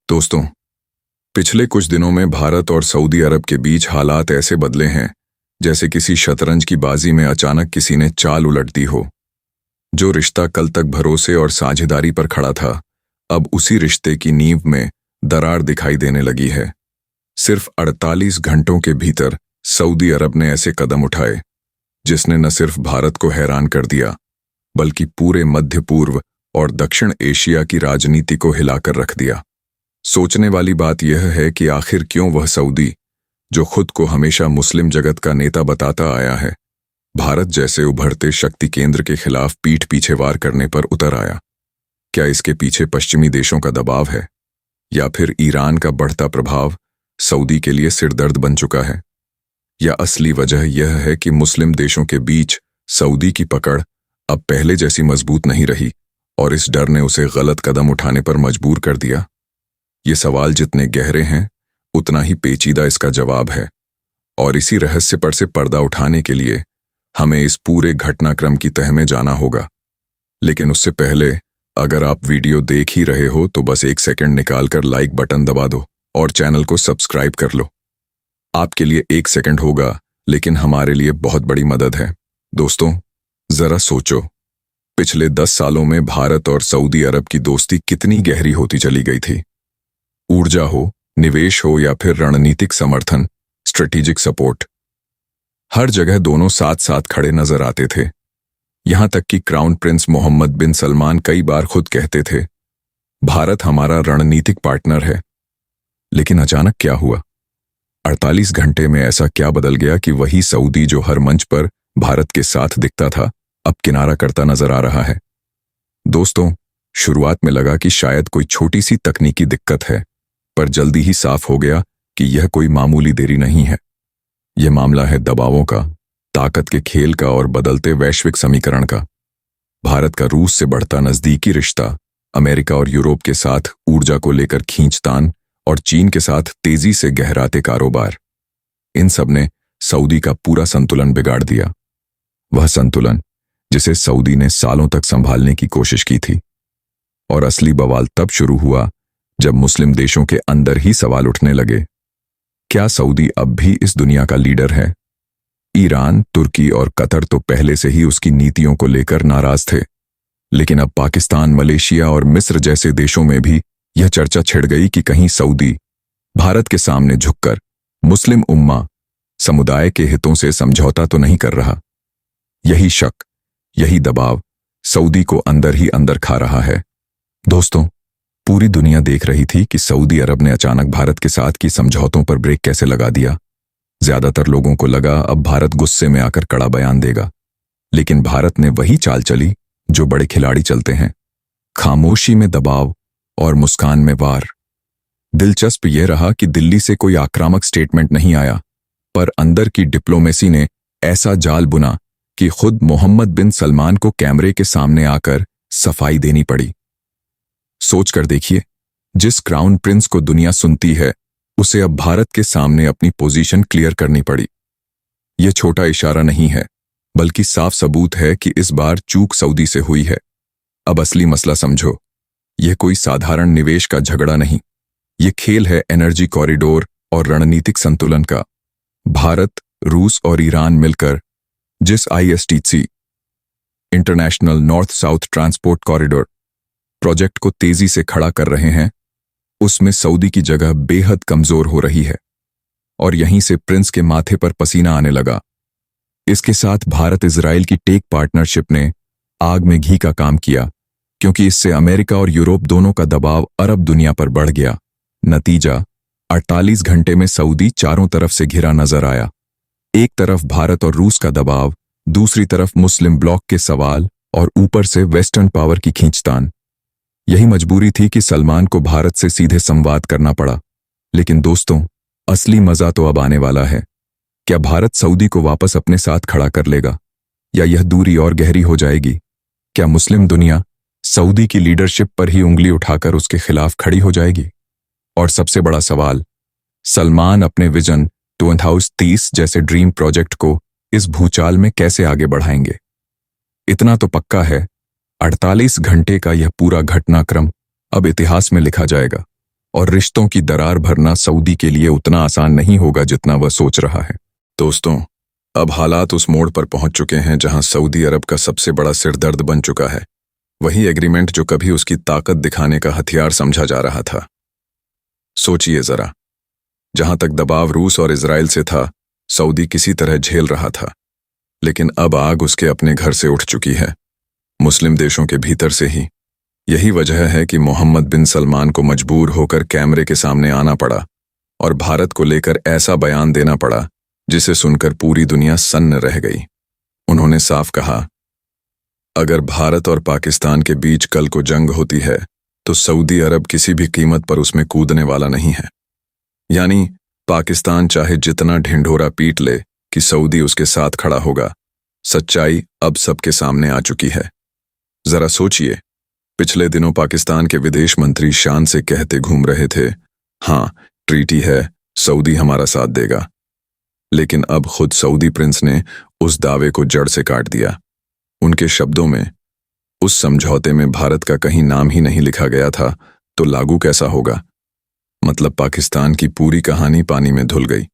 दोस्तों, पिछले कुछ दिनों में भारत और सऊदी अरब के बीच हालात ऐसे बदले हैं जैसे किसी शतरंज की बाजी में अचानक किसी ने चाल उलट दी हो। जो रिश्ता कल तक भरोसे और साझेदारी पर खड़ा था, अब उसी रिश्ते की नींव में दरार दिखाई देने लगी है। सिर्फ 48 घंटों के भीतर सऊदी अरब ने ऐसे कदम उठाए जिसने न सिर्फ भारत को हैरान कर दिया, बल्कि पूरे मध्य पूर्व और दक्षिण एशिया की राजनीति को हिलाकर रख दिया। सोचने वाली बात यह है कि आखिर क्यों वह सऊदी, जो खुद को हमेशा मुस्लिम जगत का नेता बताता आया है, भारत जैसे उभरते शक्ति केंद्र के खिलाफ पीठ पीछे वार करने पर उतर आया। क्या इसके पीछे पश्चिमी देशों का दबाव है, या फिर ईरान का बढ़ता प्रभाव सऊदी के लिए सिरदर्द बन चुका है, या असली वजह यह है कि मुस्लिम देशों के बीच सऊदी की पकड़ अब पहले जैसी मजबूत नहीं रही और इस डर ने उसे गलत कदम उठाने पर मजबूर कर दिया। ये सवाल जितने गहरे हैं उतना ही पेचीदा इसका जवाब है, और इसी रहस्य पर से पर्दा उठाने के लिए हमें इस पूरे घटनाक्रम की तह में जाना होगा। लेकिन उससे पहले अगर आप वीडियो देख ही रहे हो तो बस एक सेकंड निकालकर लाइक बटन दबा दो और चैनल को सब्सक्राइब कर लो। आपके लिए एक सेकंड होगा, लेकिन हमारे लिए बहुत बड़ी मदद है। दोस्तों, जरा सोचो, पिछले 10 सालों में भारत और सऊदी अरब की दोस्ती कितनी गहरी होती चली गई थी। ऊर्जा हो, निवेश हो या फिर रणनीतिक समर्थन, स्ट्रेटेजिक सपोर्ट, हर जगह दोनों साथ साथ खड़े नजर आते थे। यहां तक कि क्राउन प्रिंस मोहम्मद बिन सलमान कई बार खुद कहते थे, भारत हमारा रणनीतिक पार्टनर है। लेकिन अचानक क्या हुआ? 48 घंटे में ऐसा क्या बदल गया कि वही सऊदी जो हर मंच पर भारत के साथ दिखता था, अब किनारा करता नजर आ रहा है? दोस्तों, शुरुआत में लगा कि शायद कोई छोटी सी तकनीकी दिक्कत है, पर जल्दी ही साफ हो गया कि यह कोई मामूली देरी नहीं है। यह मामला है दबावों का, ताकत के खेल का और बदलते वैश्विक समीकरण का। भारत का रूस से बढ़ता नजदीकी रिश्ता, अमेरिका और यूरोप के साथ ऊर्जा को लेकर खींचतान और चीन के साथ तेजी से गहराते कारोबार, इन सब ने सऊदी का पूरा संतुलन बिगाड़ दिया। वह संतुलन जिसे सऊदी ने सालों तक संभालने की कोशिश की थी। और असली बवाल तब शुरू हुआ जब मुस्लिम देशों के अंदर ही सवाल उठने लगे। क्या सऊदी अब भी इस दुनिया का लीडर है? ईरान, तुर्की और कतर तो पहले से ही उसकी नीतियों को लेकर नाराज थे, लेकिन अब पाकिस्तान, मलेशिया और मिस्र जैसे देशों में भी यह चर्चा छिड़ गई कि कहीं सऊदी भारत के सामने झुककर मुस्लिम उम्मा समुदाय के हितों से समझौता तो नहीं कर रहा। यही शक, यही दबाव सऊदी को अंदर ही अंदर खा रहा है। दोस्तों, पूरी दुनिया देख रही थी कि सऊदी अरब ने अचानक भारत के साथ की समझौतों पर ब्रेक कैसे लगा दिया। ज्यादातर लोगों को लगा अब भारत गुस्से में आकर कड़ा बयान देगा, लेकिन भारत ने वही चाल चली जो बड़े खिलाड़ी चलते हैं, खामोशी में दबाव और मुस्कान में वार। दिलचस्प यह रहा कि दिल्ली से कोई आक्रामक स्टेटमेंट नहीं आया, पर अंदर की डिप्लोमेसी ने ऐसा जाल बुना कि खुद मोहम्मद बिन सलमान को कैमरे के सामने आकर सफाई देनी पड़ी। सोचकर देखिए, जिस क्राउन प्रिंस को दुनिया सुनती है, उसे अब भारत के सामने अपनी पोजीशन क्लियर करनी पड़ी। यह छोटा इशारा नहीं है, बल्कि साफ सबूत है कि इस बार चूक सऊदी से हुई है। अब असली मसला समझो, यह कोई साधारण निवेश का झगड़ा नहीं, यह खेल है एनर्जी कॉरिडोर और रणनीतिक संतुलन का। भारत, रूस और ईरान मिलकर जिस ISTC, international north south transport corridor project को तेजी से खड़ा कर रहे हैं, उसमें सऊदी की जगह बेहद कमजोर हो रही है। और यहीं से प्रिंस के माथे पर पसीना आने लगा। इसके साथ भारत इजराइल की टेक पार्टनरशिप ने आग में घी का काम किया, क्योंकि इससे अमेरिका और यूरोप दोनों का दबाव अरब दुनिया पर बढ़ गया। नतीजा, 48 घंटे में सऊदी चारों तरफ से घिरा नजर आया। एक तरफ भारत और रूस का दबाव, दूसरी तरफ मुस्लिम ब्लॉक के सवाल और ऊपर से वेस्टर्न पावर की खींचतान। यही मजबूरी थी कि सलमान को भारत से सीधे संवाद करना पड़ा। लेकिन दोस्तों, असली मजा तो अब आने वाला है। क्या भारत सऊदी को वापस अपने साथ खड़ा कर लेगा, या यह दूरी और गहरी हो जाएगी? क्या मुस्लिम दुनिया सऊदी की लीडरशिप पर ही उंगली उठाकर उसके खिलाफ खड़ी हो जाएगी? और सबसे बड़ा सवाल, सलमान अपने विजन 2030 जैसे ड्रीम प्रोजेक्ट को इस भूचाल में कैसे आगे बढ़ाएंगे? इतना तो पक्का है, 48 घंटे का यह पूरा घटनाक्रम अब इतिहास में लिखा जाएगा, और रिश्तों की दरार भरना सऊदी के लिए उतना आसान नहीं होगा जितना वह सोच रहा है। दोस्तों, अब हालात उस मोड़ पर पहुंच चुके हैं जहां सऊदी अरब का सबसे बड़ा सिरदर्द बन चुका है। वही एग्रीमेंट जो कभी उसकी ताकत दिखाने का हथियार समझा जा रहा था। सोचिए जरा, जहां तक दबाव रूस और इजराइल से था, सऊदी किसी तरह झेल रहा था। लेकिन अब आग उसके अपने घर से उठ चुकी है, मुस्लिम देशों के भीतर से ही। यही वजह है कि मोहम्मद बिन सलमान को मजबूर होकर कैमरे के सामने आना पड़ा और भारत को लेकर ऐसा बयान देना पड़ा जिसे सुनकर पूरी दुनिया सन्न रह गई। उन्होंने साफ कहा, अगर भारत और पाकिस्तान के बीच कल को जंग होती है तो सऊदी अरब किसी भी कीमत पर उसमें कूदने वाला नहीं है। यानी पाकिस्तान चाहे जितना ढिंढोरा पीट ले कि सऊदी उसके साथ खड़ा होगा। सच्चाई अब सबके सामने आ चुकी है। जरा सोचिए, पिछले दिनों पाकिस्तान के विदेश मंत्री शान से कहते घूम रहे थे, हाँ ट्रीटी है, सऊदी हमारा साथ देगा। लेकिन अब खुद सऊदी प्रिंस ने उस दावे को जड़ से काट दिया। उनके शब्दों में, उस समझौते में भारत का कहीं नाम ही नहीं लिखा गया था, तो लागू कैसा होगा? मतलब पाकिस्तान की पूरी कहानी पानी में धुल गई।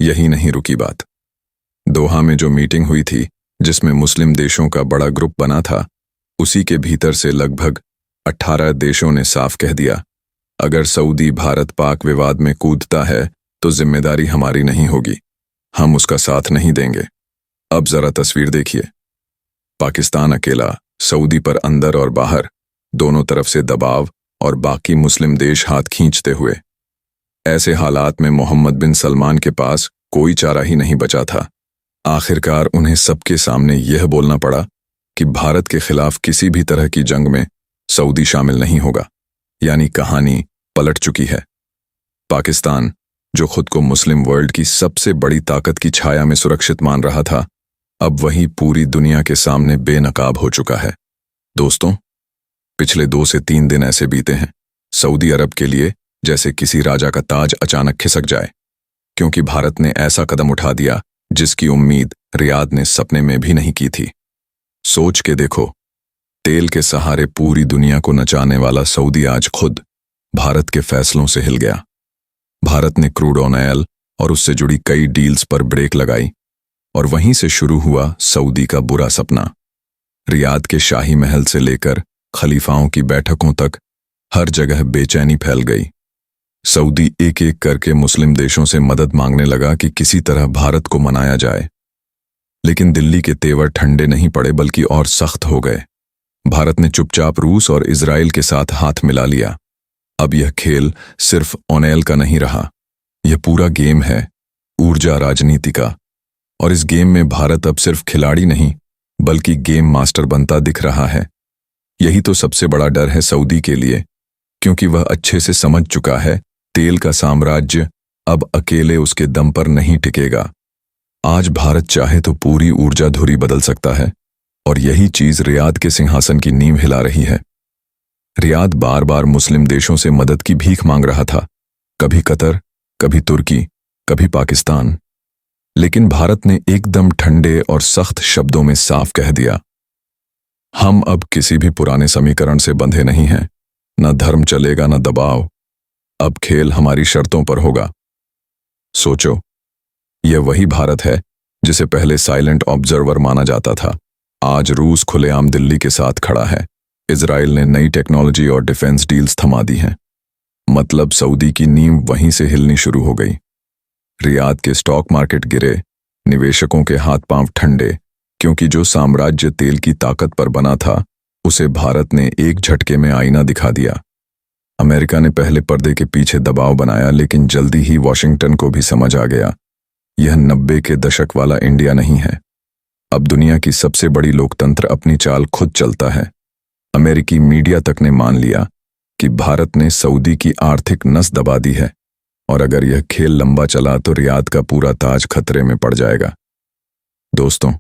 यही नहीं रुकी बात। दोहा में जो मीटिंग हुई थी, जिसमें मुस्लिम देशों का बड़ा ग्रुप बना था, उसी के भीतर से लगभग 18 देशों ने साफ कह दिया, अगर सऊदी भारत पाक विवाद में कूदता है तो जिम्मेदारी हमारी नहीं होगी, हम उसका साथ नहीं देंगे। अब जरा तस्वीर देखिए, पाकिस्तान अकेला, सऊदी पर अंदर और बाहर दोनों तरफ से दबाव, और बाकी मुस्लिम देश हाथ खींचते हुए। ऐसे हालात में मोहम्मद बिन सलमान के पास कोई चारा ही नहीं बचा था। आखिरकार उन्हें सबके सामने यह बोलना पड़ा कि भारत के खिलाफ किसी भी तरह की जंग में सऊदी शामिल नहीं होगा। यानी कहानी पलट चुकी है। पाकिस्तान, जो खुद को मुस्लिम वर्ल्ड की सबसे बड़ी ताकत की छाया में सुरक्षित मान रहा था, अब वही पूरी दुनिया के सामने बेनकाब हो चुका है। दोस्तों, पिछले 2 से 3 दिन ऐसे बीते हैं सऊदी अरब के लिए जैसे किसी राजा का ताज अचानक खिसक जाए, क्योंकि भारत ने ऐसा कदम उठा दिया जिसकी उम्मीद रियाद ने सपने में भी नहीं की थी। सोच के देखो, तेल के सहारे पूरी दुनिया को नचाने वाला सऊदी आज खुद भारत के फैसलों से हिल गया। भारत ने क्रूड ऑयल और उससे जुड़ी कई डील्स पर ब्रेक लगाई, और वहीं से शुरू हुआ सऊदी का बुरा सपना। रियाद के शाही महल से लेकर खलीफाओं की बैठकों तक हर जगह बेचैनी फैल गई। सऊदी एक एक करके मुस्लिम देशों से मदद मांगने लगा कि किसी तरह भारत को मनाया जाए। लेकिन दिल्ली के तेवर ठंडे नहीं पड़े बल्कि और सख्त हो गए। भारत ने चुपचाप रूस और इजराइल के साथ हाथ मिला लिया। अब यह खेल सिर्फ ऑयल का नहीं रहा, यह पूरा गेम है ऊर्जा राजनीति का। और इस गेम में भारत अब सिर्फ खिलाड़ी नहीं बल्कि गेम मास्टर बनता दिख रहा है। यही तो सबसे बड़ा डर है सऊदी के लिए, क्योंकि वह अच्छे से समझ चुका है तेल का साम्राज्य अब अकेले उसके दम पर नहीं टिकेगा। आज भारत चाहे तो पूरी ऊर्जा धुरी बदल सकता है, और यही चीज रियाद के सिंहासन की नींव हिला रही है। रियाद बार बार मुस्लिम देशों से मदद की भीख मांग रहा था, कभी कतर, कभी तुर्की, कभी पाकिस्तान। लेकिन भारत ने एकदम ठंडे और सख्त शब्दों में साफ कह दिया, हम अब किसी भी पुराने समीकरण से बंधे नहीं हैं। न धर्म चलेगा न दबाव, अब खेल हमारी शर्तों पर होगा। सोचो, यह वही भारत है जिसे पहले साइलेंट ऑब्जर्वर माना जाता था। आज रूस खुलेआम दिल्ली के साथ खड़ा है। इजराइल ने नई टेक्नोलॉजी और डिफेंस डील्स थमा दी हैं। मतलब सऊदी की नींव वहीं से हिलनी शुरू हो गई। रियाद के स्टॉक मार्केट गिरे, निवेशकों के हाथ पांव ठंडे, क्योंकि जो साम्राज्य तेल की ताकत पर बना था उसे भारत ने एक झटके में आईना दिखा दिया। अमेरिका ने पहले पर्दे के पीछे दबाव बनाया, लेकिन जल्दी ही वॉशिंगटन को भी समझ आ गया, यह 90 के दशक वाला इंडिया नहीं है। अब दुनिया की सबसे बड़ी लोकतंत्र अपनी चाल खुद चलता है। अमेरिकी मीडिया तक ने मान लिया कि भारत ने सऊदी की आर्थिक नस दबा दी है, और अगर यह खेल लंबा चला तो रियाद का पूरा ताज खतरे में पड़ जाएगा। दोस्तों,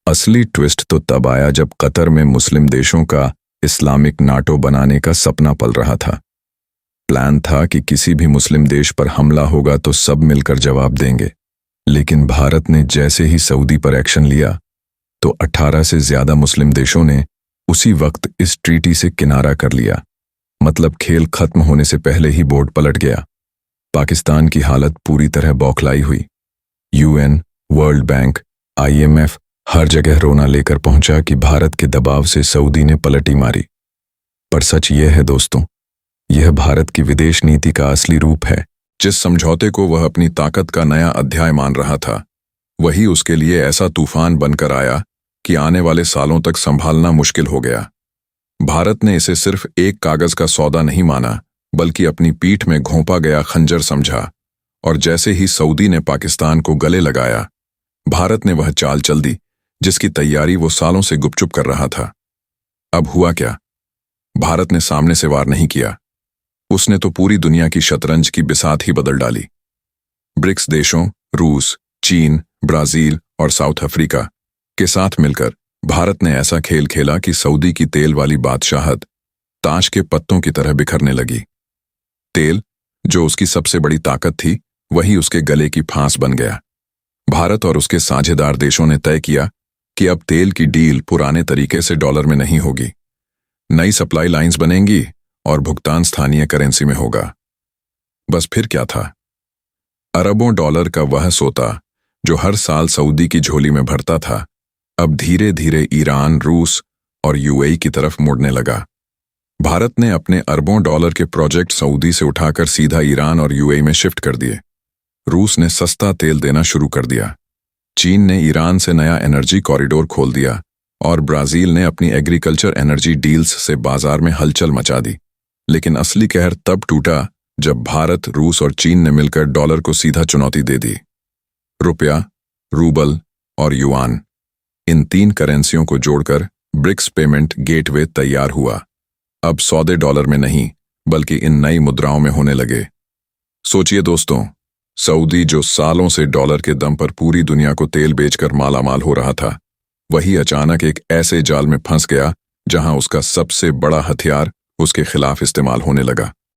असली ट्विस्ट तो तब आया जब कतर में मुस्लिम देशों का इस्लामिक नाटो बनाने का सपना पल रहा था। प्लान था कि किसी भी मुस्लिम देश पर हमला होगा तो सब मिलकर जवाब देंगे। लेकिन भारत ने जैसे ही सऊदी पर एक्शन लिया तो 18 से ज्यादा मुस्लिम देशों ने उसी वक्त इस ट्रीटी से किनारा कर लिया। मतलब खेल खत्म होने से पहले ही बोर्ड पलट गया। पाकिस्तान की हालत पूरी तरह बौखलाई हुई। यूएन, वर्ल्ड बैंक, आईएमएफ हर जगह रोना लेकर पहुंचा कि भारत के दबाव से सऊदी ने पलटी मारी। पर सच यह है दोस्तों, यह भारत की विदेश नीति का असली रूप है। जिस समझौते को वह अपनी ताकत का नया अध्याय मान रहा था, वही उसके लिए ऐसा तूफान बनकर आया कि आने वाले सालों तक संभालना मुश्किल हो गया। भारत ने इसे सिर्फ एक कागज का सौदा नहीं माना, बल्कि अपनी पीठ में घोंपा गया खंजर समझा। और जैसे ही सऊदी ने पाकिस्तान को गले लगाया, भारत ने वह चाल चल दी जिसकी तैयारी वो सालों से गुपचुप कर रहा था। अब हुआ क्या? भारत ने सामने से वार नहीं किया, उसने तो पूरी दुनिया की शतरंज की बिसात ही बदल डाली। ब्रिक्स देशों रूस, चीन, ब्राजील और साउथ अफ्रीका के साथ मिलकर भारत ने ऐसा खेल खेला कि सऊदी की तेल वाली बादशाहत ताश के पत्तों की तरह बिखरने लगी। तेल, जो उसकी सबसे बड़ी ताकत थी, वही उसके गले की फांस बन गया। भारत और उसके साझेदार देशों ने तय किया कि अब तेल की डील पुराने तरीके से डॉलर में नहीं होगी। नई सप्लाई लाइंस बनेंगी और भुगतान स्थानीय करेंसी में होगा। बस फिर क्या था? अरबों डॉलर का वह सोता जो हर साल सऊदी की झोली में भरता था, अब धीरे धीरे ईरान, रूस और यूएई की तरफ मुड़ने लगा। भारत ने अपने अरबों डॉलर के प्रोजेक्ट सऊदी से उठाकर सीधा ईरान और यूएई में शिफ्ट कर दिए। रूस ने सस्ता तेल देना शुरू कर दिया, चीन ने ईरान से नया एनर्जी कॉरिडोर खोल दिया और ब्राजील ने अपनी एग्रीकल्चर एनर्जी डील्स से बाजार में हलचल मचा दी। लेकिन असली कहर तब टूटा जब भारत, रूस और चीन ने मिलकर डॉलर को सीधा चुनौती दे दी। रुपया, रूबल और युआन, इन 3 करेंसियों को जोड़कर ब्रिक्स पेमेंट गेटवे तैयार हुआ। अब सौदे डॉलर में नहीं, बल्कि इन नई मुद्राओं में होने लगे। सोचिए दोस्तों, सऊदी जो सालों से डॉलर के दम पर पूरी दुनिया को तेल बेचकर मालामाल हो रहा था, वही अचानक एक ऐसे जाल में फंस गया जहां उसका सबसे बड़ा हथियार उसके खिलाफ इस्तेमाल होने लगा।